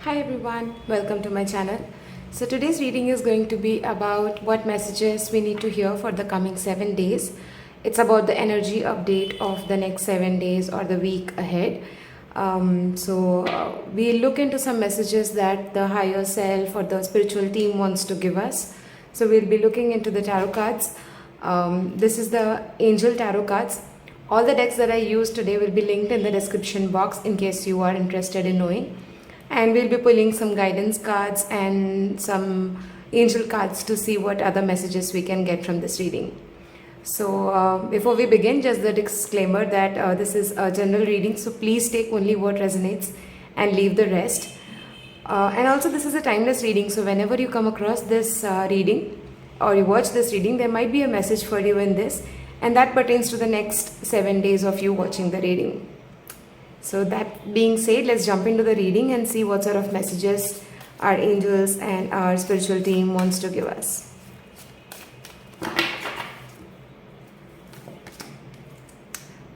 Hi everyone, welcome to my channel. So today's reading is going to be about what messages we need to hear for the coming 7 days. It's about the energy update of the next 7 days or the week ahead. We look into some messages that the higher self or the spiritual team wants to give us. So we'll be looking into the tarot cards. This is the Angel Tarot cards. All the decks that I use today will be linked in the description box in case you are interested in knowing. And we'll be pulling some guidance cards and some angel cards to see what other messages we can get from this reading. So before we begin, just the disclaimer that this is a general reading, so please take only what resonates and leave the rest. And also this is a timeless reading, so whenever you come across this reading or you watch this reading, there might be a message for you in this, and that pertains to the next 7 days of you watching the reading. So that being said, let's jump into the reading and see what sort of messages our angels and our spiritual team wants to give us.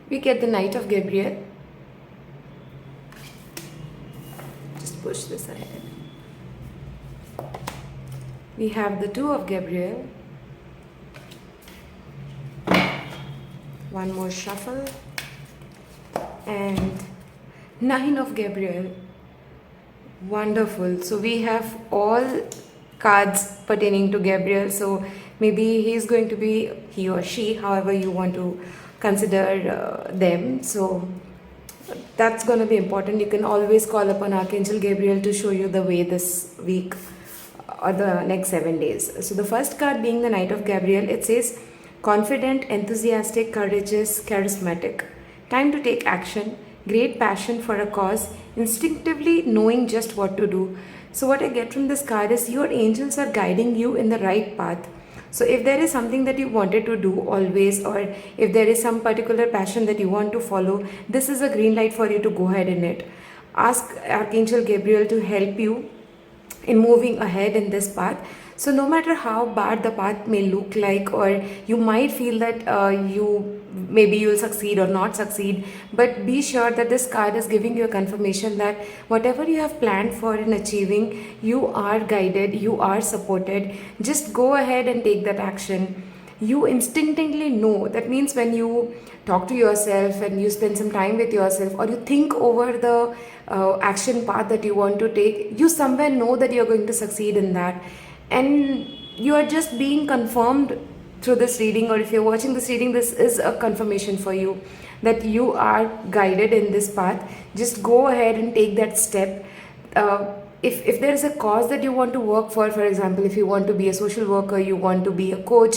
We get the Knight of Gabriel. Just push this ahead. We have the Two of Gabriel. One more shuffle. And Nine of Gabriel. Wonderful. So we have all cards pertaining to Gabriel. So maybe he's going to be, he or she, however you want to consider them. So that's going to be important. You can always call upon Archangel Gabriel to show you the way this week or the next 7 days. So the first card being the Knight of Gabriel, it says confident, enthusiastic, courageous, charismatic. Time to take action. Great passion for a cause, instinctively knowing just what to do. So what I get from this card is your angels are guiding you in the right path. So if there is something that you wanted to do always, or if there is some particular passion that you want to follow, this is a green light for you to go ahead in it. Ask Archangel Gabriel to help you in moving ahead in this path. So no matter how bad the path may look like, or you might feel that you'll succeed or not succeed, but be sure that this card is giving you a confirmation that whatever you have planned for in achieving, you are guided, you are supported. Just go ahead and take that action. You instinctively know. That means when you talk to yourself and you spend some time with yourself, or you think over the action path that you want to take, you somewhere know that you're going to succeed in that. And you are just being confirmed through this reading, or if you're watching this reading, this is a confirmation for you that you are guided in this path. Just go ahead and take that step. If there is a cause that you want to work for example, if you want to be a social worker, you want to be a coach,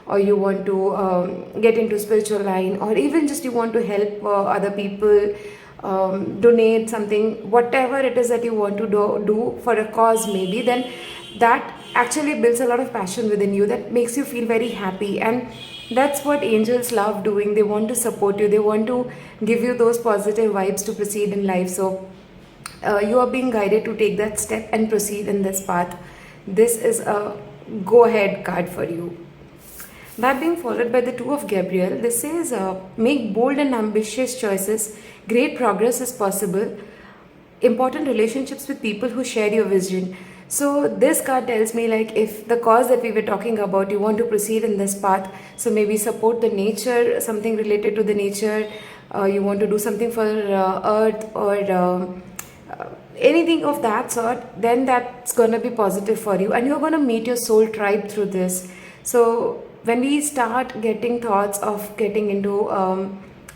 or you want to get into spiritual line, or even just you want to help other people, donate something, whatever it is that you want to do for a cause maybe, then that actually builds a lot of passion within you that makes you feel very happy. And that's what angels love doing. They want to support you, they want to give you those positive vibes to proceed in life. So you are being guided to take that step and proceed in this path. This is a go ahead card for you. That being followed by the Two of Gabriel, this says make bold and ambitious choices. Great progress is possible. Important relationships with people who share your vision. So this card tells me, like, if the cause that we were talking about, you want to proceed in this path, so maybe support the nature, something related to the nature, you want to do something for earth, or anything of that sort, then that's going to be positive for you, and you're going to meet your soul tribe through this. So when we start getting thoughts of getting into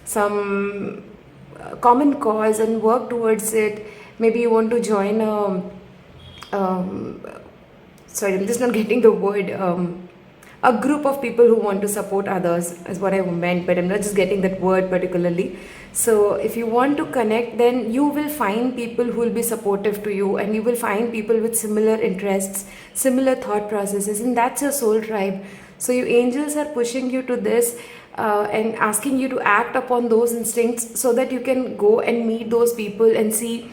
some common cause and work towards it, maybe you want to join sorry, I'm just not getting the word, a group of people who want to support others is what I meant, but I'm not just getting that word particularly. So if you want to connect, then you will find people who will be supportive to you, and you will find people with similar interests, similar thought processes, and that's your soul tribe. So your angels are pushing you to this and asking you to act upon those instincts so that you can go and meet those people and see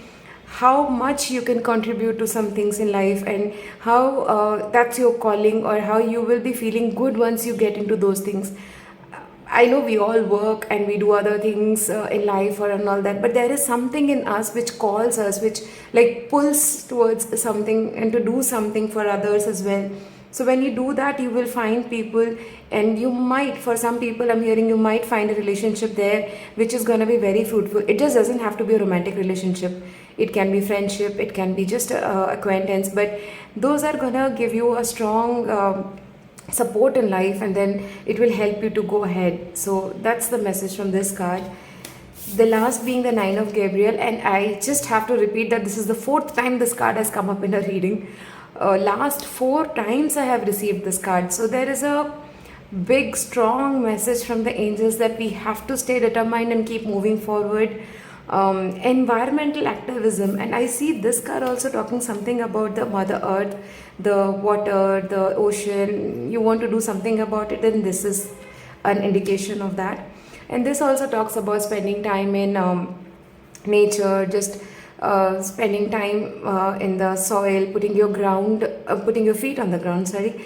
how much you can contribute to some things in life, and how that's your calling, or how you will be feeling good once you get into those things. I know we all work and we do other things in life or and all that, but there is something in us which calls us, which like pulls towards something and to do something for others as well. So when you do that, you will find people, and you might, for some people, I'm hearing you might find a relationship there which is going to be very fruitful. It just doesn't have to be a romantic relationship. It can be friendship, it can be just acquaintance, but those are going to give you a strong support in life, and then it will help you to go ahead. So that's the message from this card. The last being the Nine of Gabriel, and I just have to repeat that this is the fourth time this card has come up in a reading. Last 4 times I have received this card. So there is a big strong message from the angels that we have to stay determined and keep moving forward. Environmental activism, and I see this card also talking something about the mother earth, the water, the ocean. You want to do something about it, and this is an indication of that. And this also talks about spending time in nature, just spending time in the soil, putting your feet on the ground, sorry,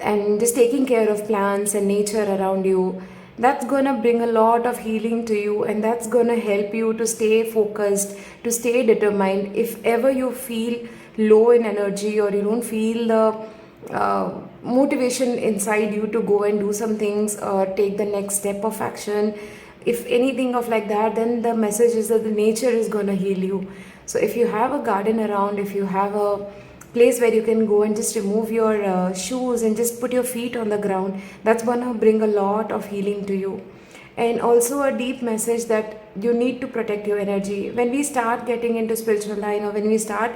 and just taking care of plants and nature around you. That's gonna bring a lot of healing to you, and that's gonna help you to stay focused, to stay determined. If ever you feel low in energy, or you don't feel the motivation inside you to go and do some things or take the next step of action, if anything of like that, then the message is that the nature is gonna heal you. So if you have a garden around, if you have a place where you can go and just remove your shoes and just put your feet on the ground, that's gonna bring a lot of healing to you. And also a deep message that you need to protect your energy. When we start getting into spiritual line, or when we start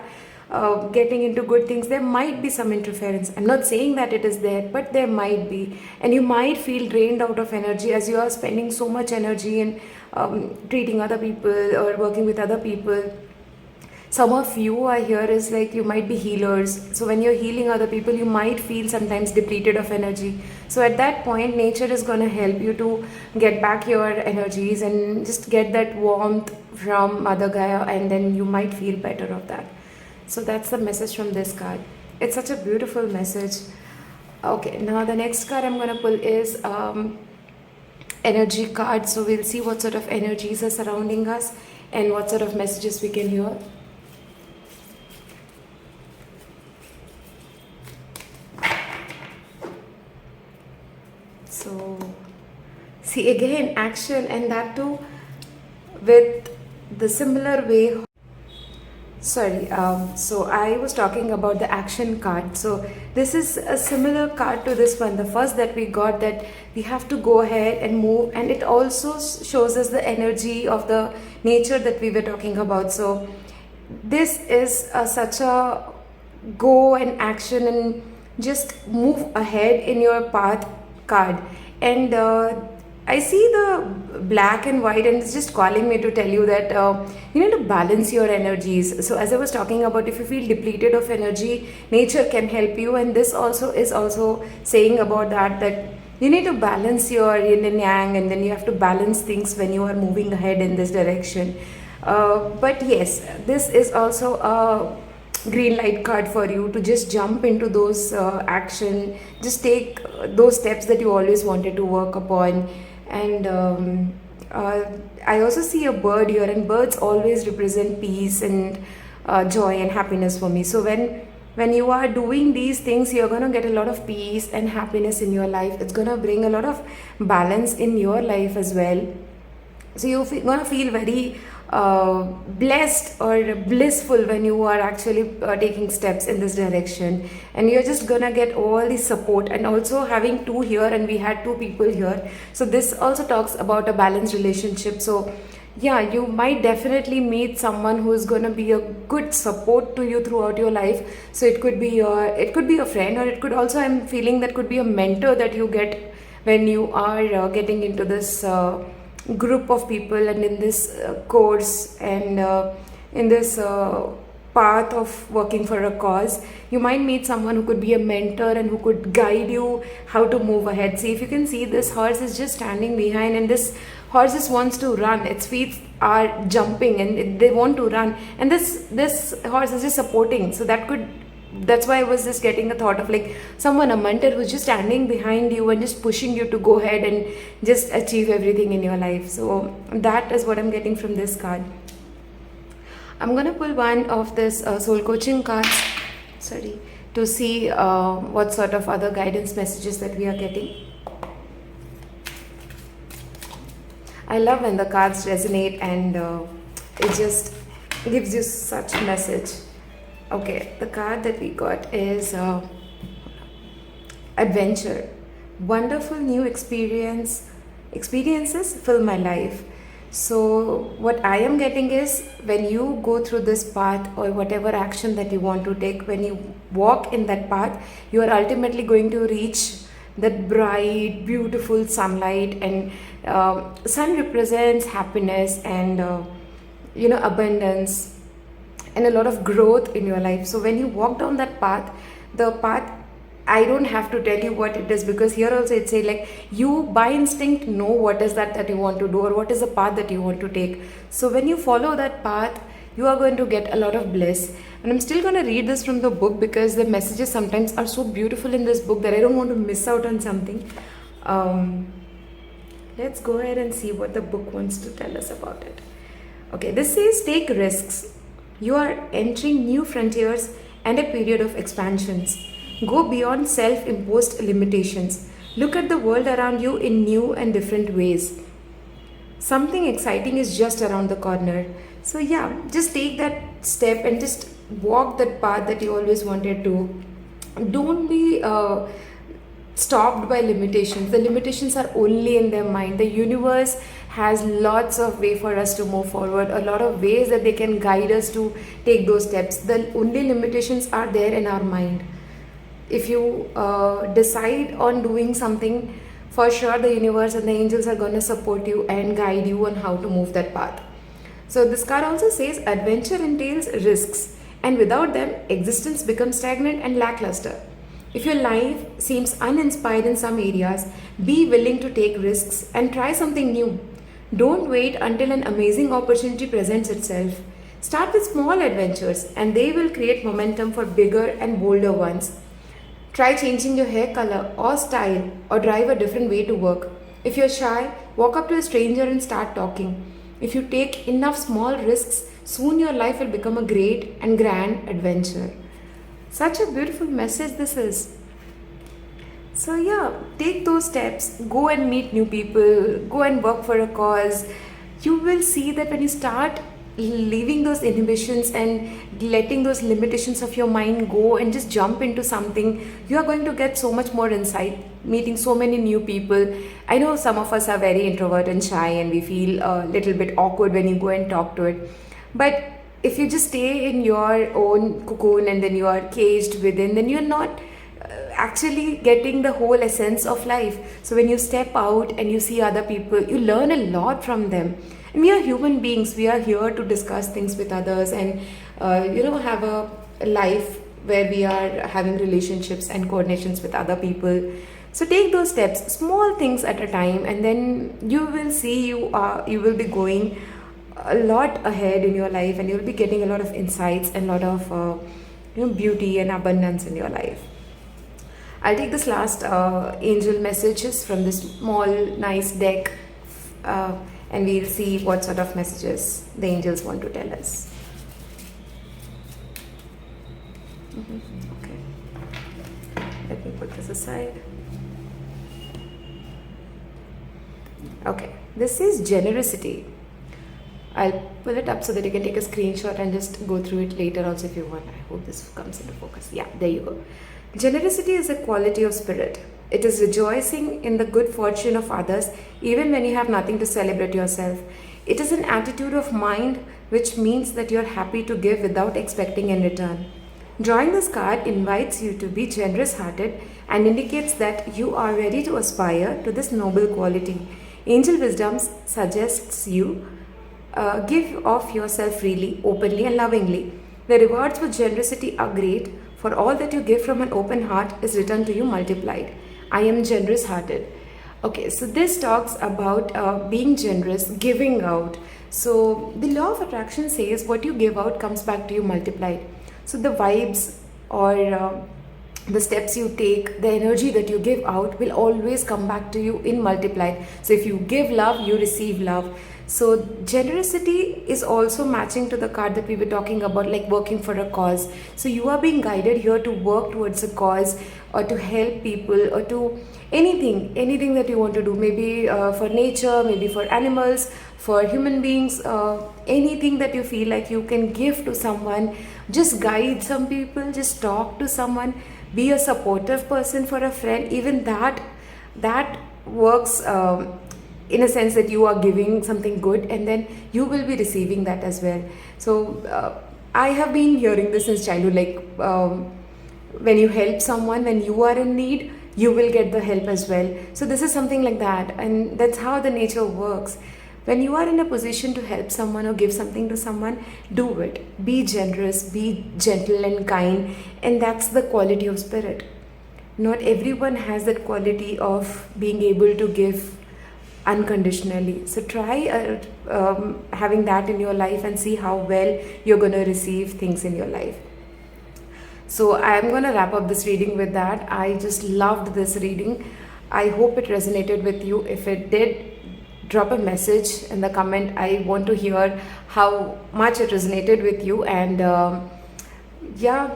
getting into good things, there might be some interference. I'm not saying that it is there, but there might be, and you might feel drained out of energy as you are spending so much energy in treating other people or working with other people. Some of you I hear is like you might be healers. So when you're healing other people, you might feel sometimes depleted of energy. So at that point, nature is going to help you to get back your energies and just get that warmth from Mother Gaia, and then you might feel better of that. So that's the message from this card. It's such a beautiful message. Okay, now the next card I'm going to pull is energy card. So we'll see what sort of energies are surrounding us and what sort of messages we can hear. So, see again, action, and that too with the similar way. Sorry, so I was talking about the action card. So this is a similar card to this one, the first that we got, that we have to go ahead and move, and it also shows us the energy of the nature that we were talking about. So this is such a go and action and just move ahead in your path card. And I see the black and white, and it's just calling me to tell you that you need to balance your energies. So as I was talking about, if you feel depleted of energy, nature can help you, and this also is also saying about that you need to balance your yin and yang, and then you have to balance things when you are moving ahead in this direction. But yes, this is also a green light card for you to just jump into those action, just take those steps that you always wanted to work upon. And I also see a bird here, and birds always represent peace and joy and happiness for me. So when you are doing these things, you're going to get a lot of peace and happiness in your life. It's going to bring a lot of balance in your life as well. So you're going to feel very blessed or blissful when you are actually taking steps in this direction, and you're just gonna get all the support. And also having two here, and we had two people here, so this also talks about a balanced relationship. So yeah, you might definitely meet someone who is going to be a good support to you throughout your life. So it could be a friend, or it could also, I'm feeling that could be a mentor that you get when you are getting into this group of people and in this course, and in this path of working for a cause. You might meet someone who could be a mentor and who could guide you how to move ahead. See, if you can see, this horse is just standing behind, and this horse just wants to run. Its feet are jumping and they want to run, and this horse is just supporting. So that could that's why I was just getting the thought of like someone, a mentor who's just standing behind you and just pushing you to go ahead and just achieve everything in your life. So that is what I'm getting from this card. I'm gonna pull one of this soul coaching cards, sorry, to see what sort of other guidance messages that we are getting. I love when the cards resonate and it just gives you such message. Okay, the card that we got is adventure. Wonderful new experiences fill my life. So what I am getting is, when you go through this path or whatever action that you want to take, when you walk in that path, you are ultimately going to reach that bright, beautiful sunlight. And sun represents happiness and abundance and a lot of growth in your life. So when you walk down that path, the path, I don't have to tell you what it is, because here also it say like you by instinct know what is that you want to do, or what is the path that you want to take. So when you follow that path, you are going to get a lot of bliss. And I'm still going to read this from the book, because the messages sometimes are so beautiful in this book that I don't want to miss out on something. Let's go ahead and see what the book wants to tell us about it. Okay, this says take risks. You are entering new frontiers and a period of expansions. Go beyond self-imposed limitations. Look at the world around you in new and different ways. Something exciting is just around the corner. So yeah, just take that step and just walk that path that you always wanted to. Don't be stopped by limitations. The limitations are only in their mind. The universe has lots of way for us to move forward, a lot of ways that they can guide us to take those steps. The only limitations are there in our mind. If you decide on doing something, for sure the universe and the angels are going to support you and guide you on how to move that path. So this card also says adventure entails risks, and without them, existence becomes stagnant and lackluster. If your life seems uninspired in some areas, be willing to take risks and try something new. Don't wait until an amazing opportunity presents itself. Start with small adventures, and they will create momentum for bigger and bolder ones. Try changing your hair color or style, or drive a different way to work. If you're shy, walk up to a stranger and start talking. If you take enough small risks, soon your life will become a great and grand adventure. Such a beautiful message this is. So yeah, take those steps, go and meet new people, go and work for a cause. You will see that when you start leaving those inhibitions and letting those limitations of your mind go and just jump into something, you are going to get so much more insight, meeting so many new people. I know some of us are very introvert and shy, and we feel a little bit awkward when you go and talk to it. But if you just stay in your own cocoon and then you are caged within, then you're not actually getting the whole essence of life. So when you step out and you see other people, you learn a lot from them. And we are human beings. We are here to discuss things with others and have a life where we are having relationships and coordinations with other people. So take those steps, small things at a time, and then you will see you will be going a lot ahead in your life, and you'll be getting a lot of insights and a lot of beauty and abundance in your life. I'll take this last angel messages from this small nice deck, and we'll see what sort of messages the angels want to tell us. Okay, let me put this aside. Okay, this is generosity. I'll pull it up so that you can take a screenshot and just go through it later also if you want. I hope this comes into focus. Yeah, there you go. Generosity is a quality of spirit. It is rejoicing in the good fortune of others even when you have nothing to celebrate yourself. It is an attitude of mind which means that you're happy to give without expecting in return. Drawing this card invites you to be generous hearted and indicates that you are ready to aspire to this noble quality. Angel Wisdom suggests you give of yourself freely, openly and lovingly. The rewards for generosity are great, for all that you give from an open heart is returned to you multiplied. I am generous hearted. Okay, so this talks about being generous, giving out. So the law of attraction says what you give out comes back to you multiplied. So the vibes or the steps you take, the energy that you give out will always come back to you in multiplied. So if you give love, you receive love. So generosity is also matching to the card that we were talking about, like working for a cause. So you are being guided here to work towards a cause, or to help people, or to anything that you want to do. Maybe for nature, maybe for animals, for human beings, anything that you feel like you can give to someone. Just guide some people, just talk to someone, be a supportive person for a friend. Even that works, in a sense that you are giving something good, and then you will be receiving that as well. So I have been hearing this since childhood, like when you help someone, when you are in need, you will get the help as well. So this is something like that, and that's how the nature works. When you are in a position to help someone or give something to someone, do it. Be generous, be gentle and kind, and that's the quality of spirit. Not everyone has that quality of being able to give unconditionally. So try having that in your life, and see how well you're going to receive things in your life. So I'm going to wrap up this reading with that. I just loved this reading. I hope it resonated with you. If it did, drop a message in the comment. I want to hear how much it resonated with you, and yeah,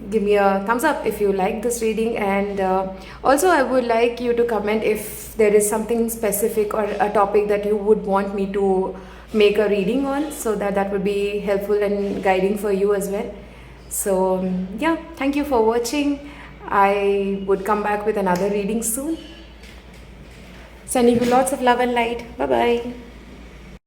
give me a thumbs up if you like this reading. And also I would like you to comment if there is something specific or a topic that you would want me to make a reading on, so that would be helpful and guiding for you as well. So yeah, thank you for watching. I would come back with another reading soon. Sending you lots of love and light. Bye bye.